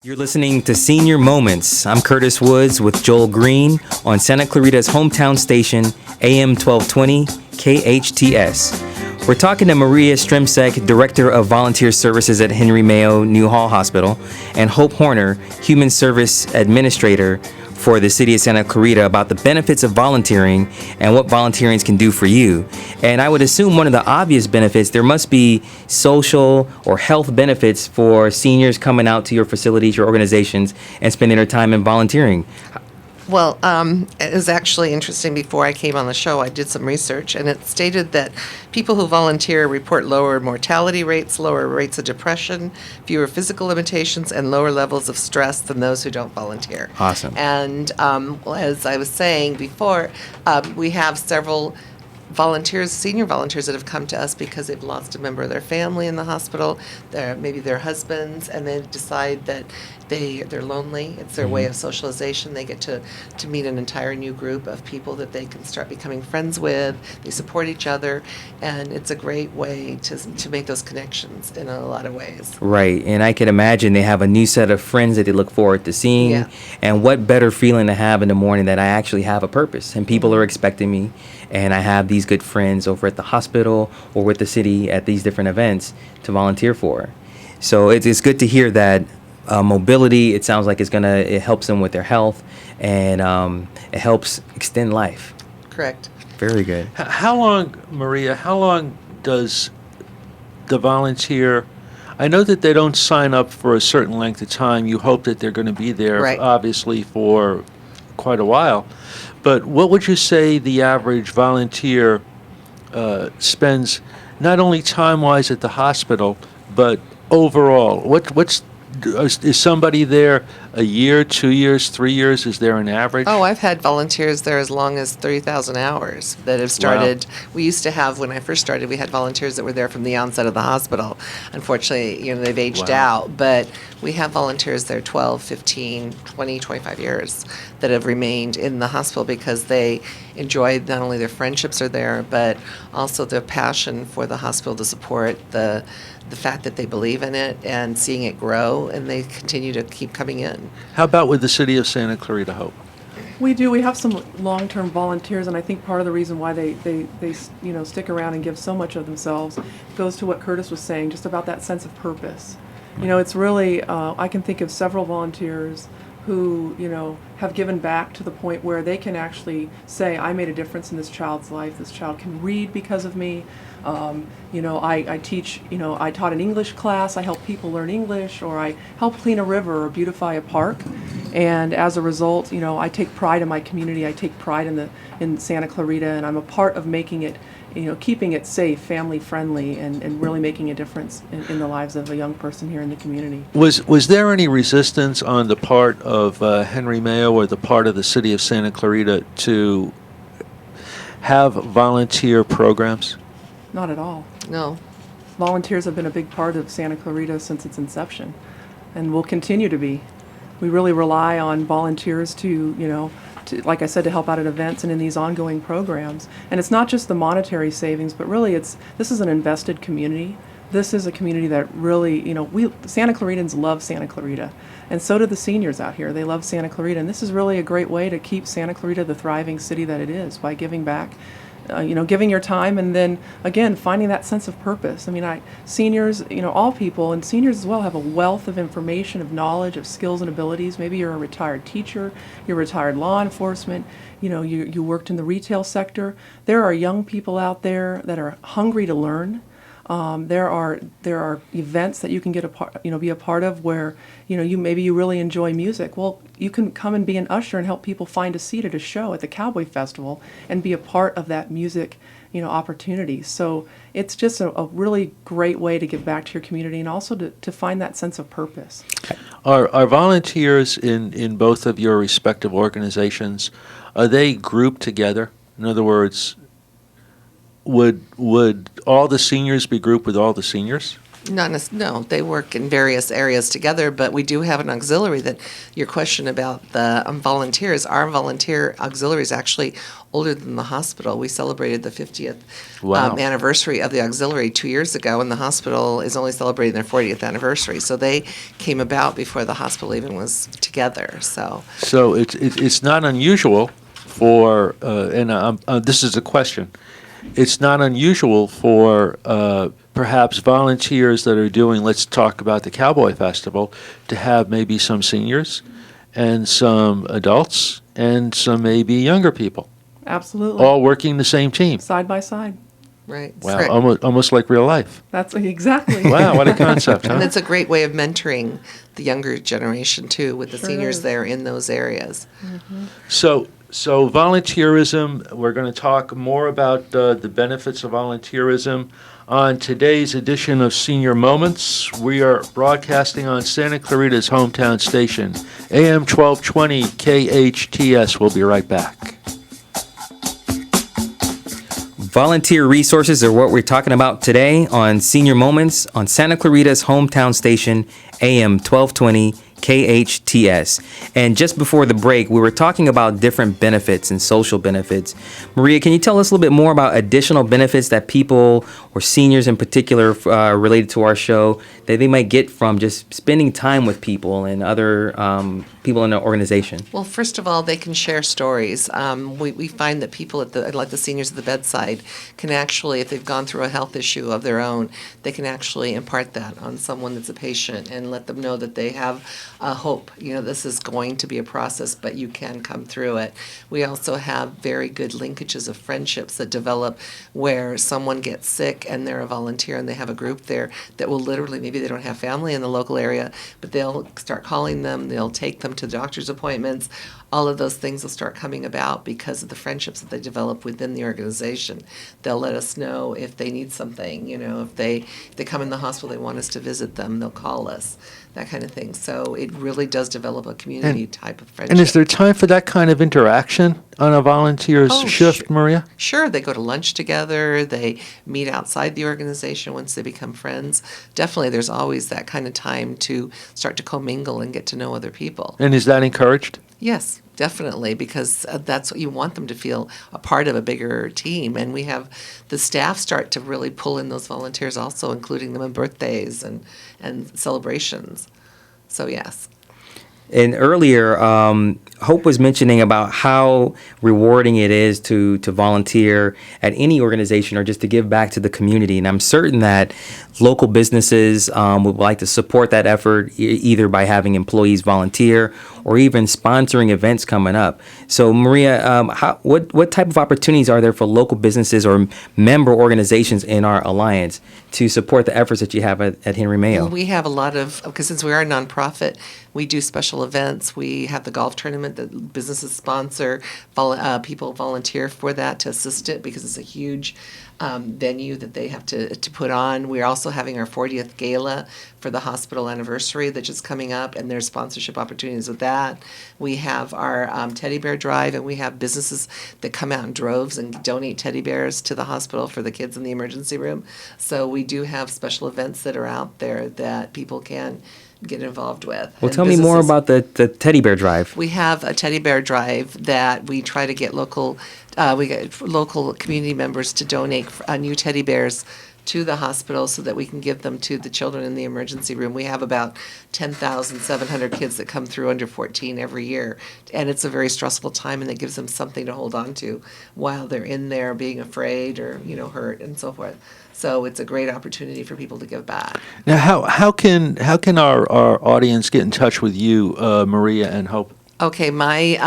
You're listening to Senior Moments. I'm Curtis Woods with Joel Green on Santa Clarita's hometown station, AM 1220, KHTS. We're talking to Maria Stremsek, Director of Volunteer Services at Henry Mayo New Hall Hospital, and Hope Horner, Human Service Administrator for the City of Santa Clarita, about the benefits of volunteering and what volunteering can do for you. And I would assume one of the obvious benefits, there must be social or health benefits for seniors coming out to your facilities, your organizations, and spending their time in volunteering. Well, it was actually interesting. Before I came on the show, I did some research, and it stated that people who volunteer report lower mortality rates, lower rates of depression, fewer physical limitations, and lower levels of stress than those who don't volunteer. Awesome. And as I was saying before, we have several volunteers, senior volunteers that have come to us because they've lost a member of their family in the hospital, maybe their husbands, and they decide that they're lonely. It's their way of socialization. They get to meet an entire new group of people that they can start becoming friends with. They support each other, and it's a great way to make those connections in a lot of ways. Right, and I can imagine they have a new set of friends that they look forward to seeing. Yeah. And what better feeling to have in the morning that I actually have a purpose and people are expecting me, and I have these good friends over at the hospital or with the city at these different events to volunteer for. So it's good to hear that mobility, it sounds like it helps them with their health, and it helps extend life. Correct. Very good. How long, Maria, how long does the volunteer, I know that they don't sign up for a certain length of time. You hope that they're going to be there, Right. obviously, for quite a while. But what would you say the average volunteer spends, not only time-wise at the hospital, but overall? Is somebody there a year, 2 years, 3 years? Is there an average? Oh, I've had volunteers there as long as 30,000 hours that have started. Wow. We used to have, when I first started, we had volunteers that were there from the onset of the hospital. Unfortunately, they've aged Wow. out, but we have volunteers there 12, 15, 20, 25 years that have remained in the hospital because they enjoy, not only their friendships are there, but also their passion for the hospital to support the fact that they believe in it and seeing it grow, and they continue to keep coming in. How about with the city of Santa Clarita, Hope? We do. We have some long-term volunteers, and I think part of the reason why they stick around and give so much of themselves goes to what Curtis was saying, just about that sense of purpose. It's really, I can think of several volunteers who, have given back to the point where they can actually say, I made a difference in this child's life. This child can read because of me. I teach, I taught an English class. I help people learn English, or I help clean a river or beautify a park. And as a result, I take pride in my community. I take pride in Santa Clarita, and I'm a part of making it, keeping it safe, family friendly, and really making a difference in the lives of a young person here in the community. Was there any resistance on the part of Henry Mayo or the part of the city of Santa Clarita to have volunteer programs? Not at all. No. Volunteers have been a big part of Santa Clarita since its inception, and will continue to be. We really rely on volunteers to, like I said, to help out at events and in these ongoing programs. And it's not just the monetary savings, but really this is an invested community. This is a community that really, Santa Claritans love Santa Clarita, and so do the seniors out here. They love Santa Clarita, and this is really a great way to keep Santa Clarita the thriving city that it is, by giving back, giving your time, and then, again, finding that sense of purpose. Seniors, all people, and seniors as well, have a wealth of information, of knowledge, of skills and abilities. Maybe you're a retired teacher, you're retired law enforcement, you worked in the retail sector. There are young people out there that are hungry to learn. There are events that you can be a part of where, you really enjoy music. Well, you can come and be an usher and help people find a seat at a show at the Cowboy Festival and be a part of that music, opportunity. So it's just a really great way to give back to your community, and also to find that sense of purpose. Are volunteers in both of your respective organizations, are they grouped together? In other words, would all the seniors be grouped with all the seniors? No, they work in various areas together, but we do have an auxiliary that, your question about the volunteers, our volunteer auxiliary is actually older than the hospital. We celebrated the 50th Wow. anniversary of the auxiliary 2 years ago, and the hospital is only celebrating their 40th anniversary. So they came about before the hospital even was together, so. So it's not unusual for, this is a question, it's not unusual for perhaps volunteers that are doing, let's talk about the Cowboy Festival, to have maybe some seniors and some adults and some maybe younger people, Absolutely. all working the same team. Side by side. Right. Wow, Correct. almost like real life. That's exactly. Wow, what a concept, huh? And it's a great way of mentoring the younger generation too, with the Sure seniors is. there in those areas. So volunteerism, we're going to talk more about the benefits of volunteerism on today's edition of Senior Moments. We are broadcasting on Santa Clarita's hometown station, AM 1220 KHTS. We'll be right back. Volunteer resources are what we're talking about today on Senior Moments on Santa Clarita's hometown station, AM 1220 KHTS. And just before the break, we were talking about different benefits and social benefits. Maria, can you tell us a little bit more about additional benefits that people, or seniors in particular, related to our show, that they might get from just spending time with people and other people in the organization? Well, first of all, they can share stories. We find that people like the seniors at the bedside, can actually, if they've gone through a health issue of their own, they can actually impart that on someone that's a patient and let them know that they have hope. This is going to be a process, but you can come through it. We also have very good linkages of friendships that develop where someone gets sick and they're a volunteer and they have a group there that will literally, maybe they don't have family in the local area, but they'll start calling them, they'll take them to doctor's appointments. All of those things will start coming about because of the friendships that they develop within the organization. They'll let us know if they need something, if they come in the hospital, they want us to visit them, they'll call us, that kind of thing. So it really does develop a community type of friendship. And is there time for that kind of interaction on a volunteer's shift, Maria? Sure, they go to lunch together, they meet outside the organization once they become friends. Definitely, there's always that kind of time to start to commingle and get to know other people. And is that encouraged? Yes, definitely, because that's what you want them to feel, a part of a bigger team. And we have the staff start to really pull in those volunteers also, including them in birthdays and celebrations. So yes. And earlier, Hope was mentioning about how rewarding it is to volunteer at any organization or just to give back to the community. And I'm certain that local businesses would like to support that effort either by having employees volunteer or even sponsoring events coming up. So, Maria, what type of opportunities are there for local businesses or member organizations in our alliance to support the efforts that you have at Henry Mayo? Well, we have a lot of, because since we are a nonprofit, we do special events. We have the golf tournament that businesses sponsor. People volunteer for that to assist it because it's a huge venue that they have to put on. We're also having our 40th gala for the hospital anniversary that's just coming up, and there's sponsorship opportunities with that. We have our teddy bear drive, and we have businesses that come out in droves and donate teddy bears to the hospital for the kids in the emergency room. So we do have special events that are out there that people can get involved with. Well, And tell me more businesses- about the teddy bear drive. We have a teddy bear drive that we try to get local community members to donate new teddy bears to the hospital so that we can give them to the children in the emergency room. We have about 10,700 kids that come through under 14 every year, and it's a very stressful time, and it gives them something to hold on to while they're in there being afraid or hurt and so forth. So it's a great opportunity for people to give back. Now, how can our audience get in touch with you, Maria and Hope? Okay, my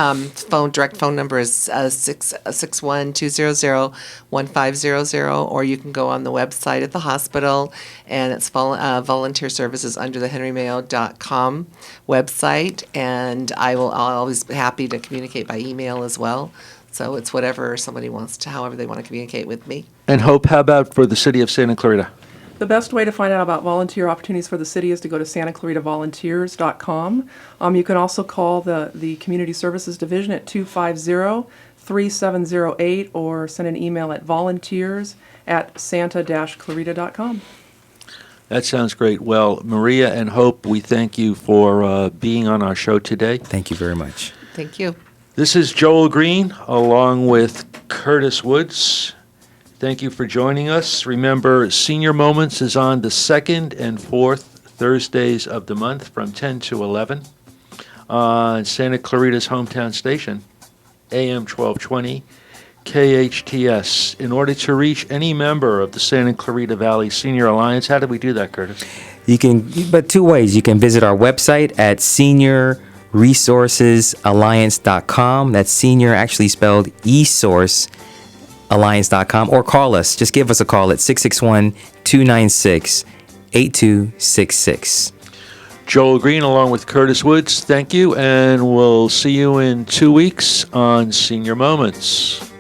direct phone number is 661-200-1500, or you can go on the website at the hospital, and it's volunteer services under the henrymayo.com website, and I'll always be happy to communicate by email as well. So it's whatever somebody wants to, however they want to communicate with me. And Hope, how about for the city of Santa Clarita? The best way to find out about volunteer opportunities for the city is to go to santaclaritavolunteers.com. You can also call the Community Services Division at 250-3708 or send an email at volunteers@santa-clarita.com. That sounds great. Well, Maria and Hope, we thank you for being on our show today. Thank you very much. Thank you. This is Joel Green along with Curtis Woods. Thank you for joining us. Remember, Senior Moments is on the second and fourth Thursdays of the month from 10 to 11 on Santa Clarita's hometown station, AM 1220, KHTS. In order to reach any member of the Santa Clarita Valley Senior Alliance, how do we do that, Curtis? You can, but two ways. You can visit our website at seniorresourcesalliance.com. That's senior actually spelled esourcealliance.com, or call us. Just give us a call at 661-296-8266. Joel Green along with Curtis Woods, thank you, and we'll see you in 2 weeks on Senior Moments.